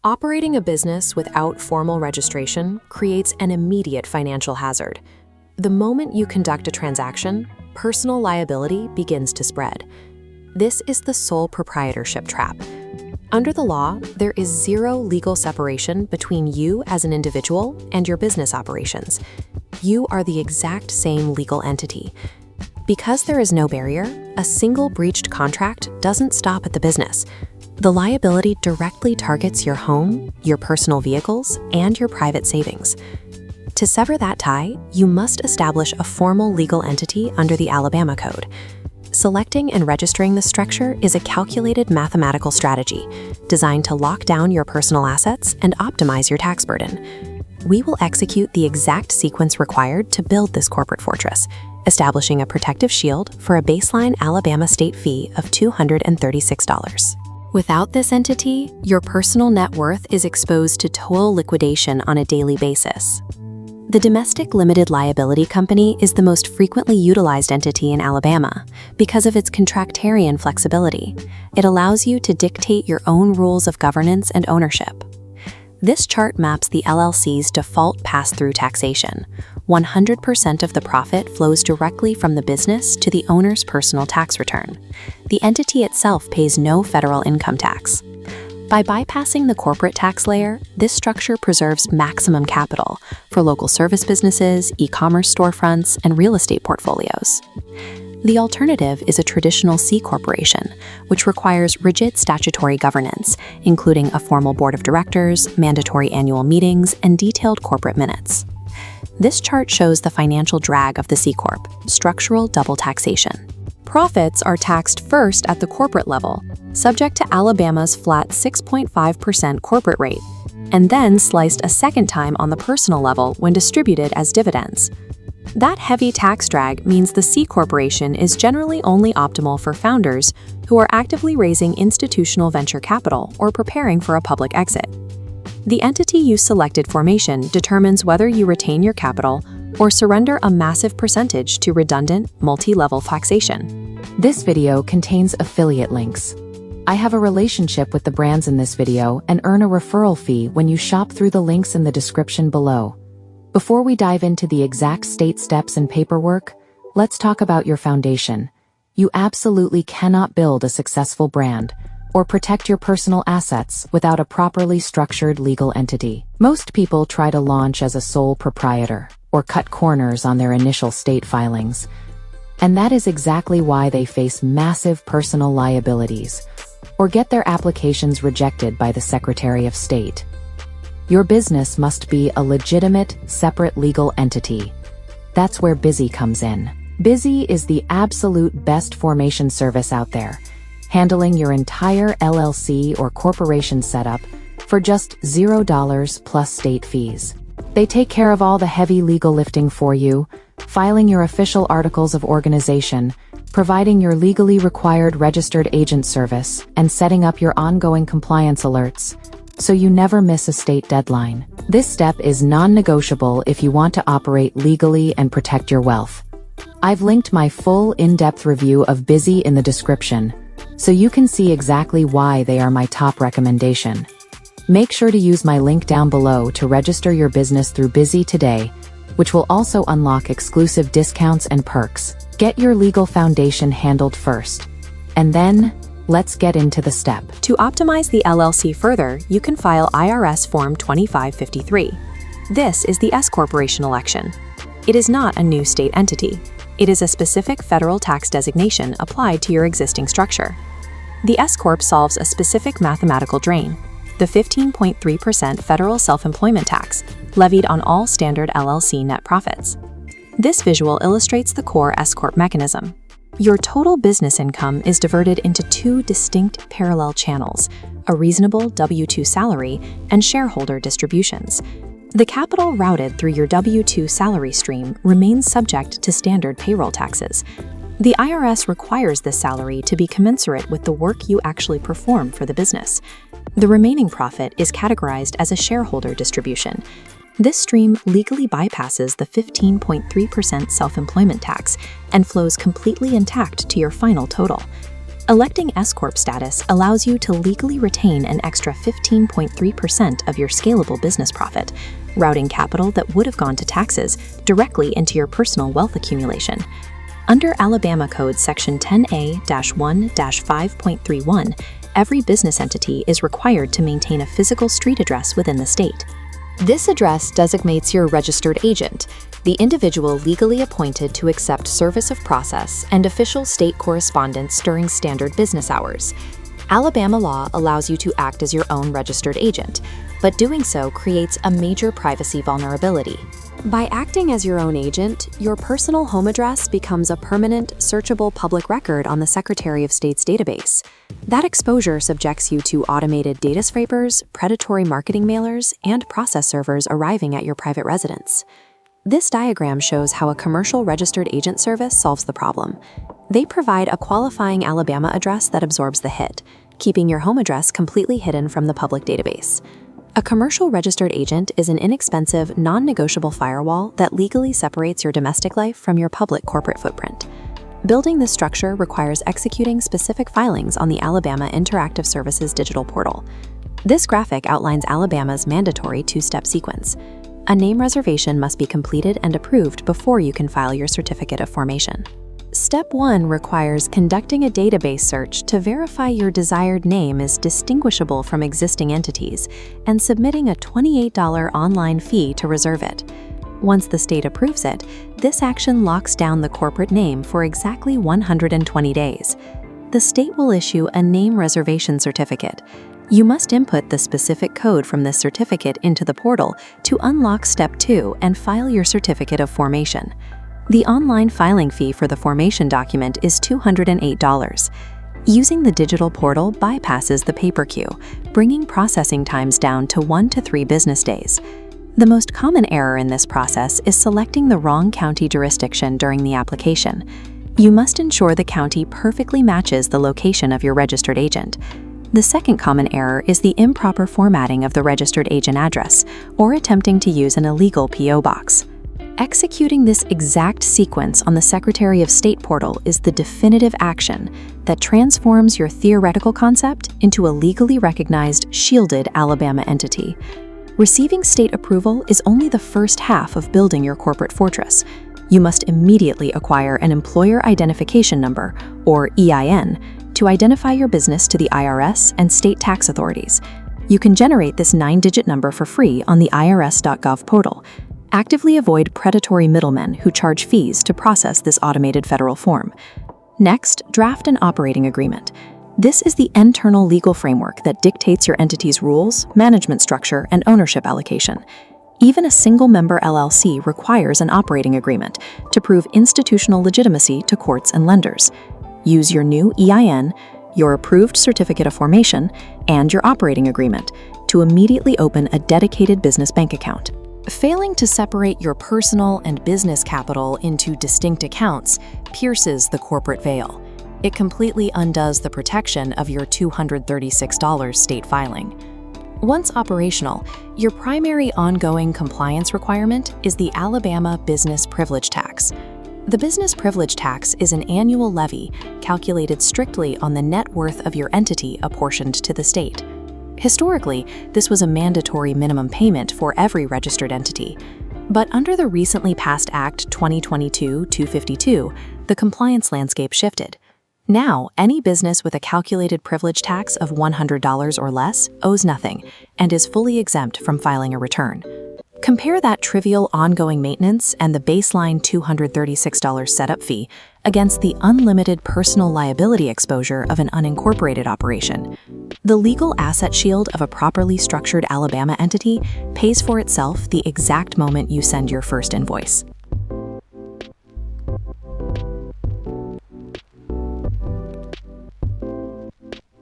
Operating a business without formal registration creates an immediate financial hazard. The moment you conduct a transaction, personal liability begins to spread. This is the sole proprietorship trap. Under the law, there is zero legal separation between you as an individual and your business operations. You are the exact same legal entity. Because there is no barrier, a single breached contract doesn't stop at the business. The liability directly targets your home, your personal vehicles, and your private savings. To sever that tie, you must establish a formal legal entity under the Alabama Code. Selecting and registering the structure is a calculated mathematical strategy designed to lock down your personal assets and optimize your tax burden. We will execute the exact sequence required to build this corporate fortress, establishing a protective shield for a baseline Alabama state fee of $236. Without this entity, your personal net worth is exposed to total liquidation on a daily basis. The domestic limited liability company is the most frequently utilized entity in Alabama because of its contractarian flexibility. It allows you to dictate your own rules of governance and ownership. This chart maps the LLC's default pass-through taxation. 100% of the profit flows directly from the business to the owner's personal tax return. The entity itself pays no federal income tax. By bypassing the corporate tax layer, this structure preserves maximum capital for local service businesses, e-commerce storefronts, and real estate portfolios. The alternative is a traditional C corporation, which requires rigid statutory governance, including a formal board of directors, mandatory annual meetings, and detailed corporate minutes. This chart shows the financial drag of the C-Corp, structural double taxation. Profits are taxed first at the corporate level, subject to Alabama's flat 6.5% corporate rate, and then sliced a second time on the personal level when distributed as dividends. That heavy tax drag means the C corporation is generally only optimal for founders who are actively raising institutional venture capital or preparing for a public exit. The entity you selected formation determines whether you retain your capital or surrender a massive percentage to redundant, multi-level taxation. This video contains affiliate links. I have a relationship with the brands in this video and earn a referral fee when you shop through the links in the description below. Before we dive into the exact state steps and paperwork, let's talk about your foundation. You absolutely cannot build a successful brand or protect your personal assets without a properly structured legal entity. Most people try to launch as a sole proprietor or cut corners on their initial state filings. And that is exactly why they face massive personal liabilities or get their applications rejected by the Secretary of State. Your business must be a legitimate, separate legal entity. That's where Busy comes in. Busy is the absolute best formation service out there, handling your entire LLC or corporation setup for just $0 plus state fees. They take care of all the heavy legal lifting for you, filing your official articles of organization, providing your legally required registered agent service, and setting up your ongoing compliance alerts, so you never miss a state deadline. This step is non-negotiable if you want to operate legally and protect your wealth. I've linked my full in-depth review of Busy in the description, so you can see exactly why they are my top recommendation. Make sure to use my link down below to register your business through Busy today, which will also unlock exclusive discounts and perks. Get your legal foundation handled first, and then let's get into the step. To optimize the LLC further, you can file IRS Form 2553. This is the S corporation election. It is not a new state entity. It is a specific federal tax designation applied to your existing structure. The S-Corp solves a specific mathematical drain, the 15.3% federal self-employment tax levied on all standard LLC net profits. This visual illustrates the core S-Corp mechanism. Your total business income is diverted into two distinct parallel channels, a reasonable W-2 salary and shareholder distributions. The capital routed through your W-2 salary stream remains subject to standard payroll taxes. The IRS requires this salary to be commensurate with the work you actually perform for the business. The remaining profit is categorized as a shareholder distribution. This stream legally bypasses the 15.3% self-employment tax and flows completely intact to your final total. Electing S-Corp status allows you to legally retain an extra 15.3% of your scalable business profit, routing capital that would have gone to taxes directly into your personal wealth accumulation. Under Alabama Code Section 10A-1-5.31, every business entity is required to maintain a physical street address within the state. This address designates your registered agent, the individual legally appointed to accept service of process and official state correspondence during standard business hours. Alabama law allows you to act as your own registered agent, but doing so creates a major privacy vulnerability. By acting as your own agent, your personal home address becomes a permanent, searchable public record on the Secretary of State's database. That exposure subjects you to automated data scrapers, predatory marketing mailers, and process servers arriving at your private residence. This diagram shows how a commercial registered agent service solves the problem. They provide a qualifying Alabama address that absorbs the hit, keeping your home address completely hidden from the public database. A commercial registered agent is an inexpensive, non-negotiable firewall that legally separates your domestic life from your public corporate footprint. Building this structure requires executing specific filings on the Alabama Interactive Services digital portal. This graphic outlines Alabama's mandatory two-step sequence. A name reservation must be completed and approved before you can file your certificate of formation. Step 1 requires conducting a database search to verify your desired name is distinguishable from existing entities and submitting a $28 online fee to reserve it. Once the state approves it, this action locks down the corporate name for exactly 120 days. The state will issue a name reservation certificate. You must input the specific code from this certificate into the portal to unlock Step 2 and file your certificate of formation. The online filing fee for the formation document is $208. Using the digital portal bypasses the paper queue, bringing processing times down to 1 to 3 business days. The most common error in this process is selecting the wrong county jurisdiction during the application. You must ensure the county perfectly matches the location of your registered agent. The second common error is the improper formatting of the registered agent address or attempting to use an illegal P.O. box. Executing this exact sequence on the Secretary of State portal is the definitive action that transforms your theoretical concept into a legally recognized, shielded Alabama entity. Receiving state approval is only the first half of building your corporate fortress. You must immediately acquire an Employer Identification Number, or EIN, to identify your business to the IRS and state tax authorities. You can generate this 9-digit number for free on the irs.gov portal. Actively avoid predatory middlemen who charge fees to process this automated federal form. Next, draft an operating agreement. This is the internal legal framework that dictates your entity's rules, management structure, and ownership allocation. Even a single-member LLC requires an operating agreement to prove institutional legitimacy to courts and lenders. Use your new EIN, your approved certificate of formation, and your operating agreement to immediately open a dedicated business bank account. Failing to separate your personal and business capital into distinct accounts pierces the corporate veil. It completely undoes the protection of your $236 state filing. Once operational, your primary ongoing compliance requirement is the Alabama Business Privilege Tax. The Business Privilege Tax is an annual levy calculated strictly on the net worth of your entity apportioned to the state. Historically, this was a mandatory minimum payment for every registered entity. But under the recently passed Act 2022-252, the compliance landscape shifted. Now, any business with a calculated privilege tax of $100 or less owes nothing and is fully exempt from filing a return. Compare that trivial ongoing maintenance and the baseline $236 setup fee against the unlimited personal liability exposure of an unincorporated operation. The legal asset shield of a properly structured Alabama entity pays for itself the exact moment you send your first invoice.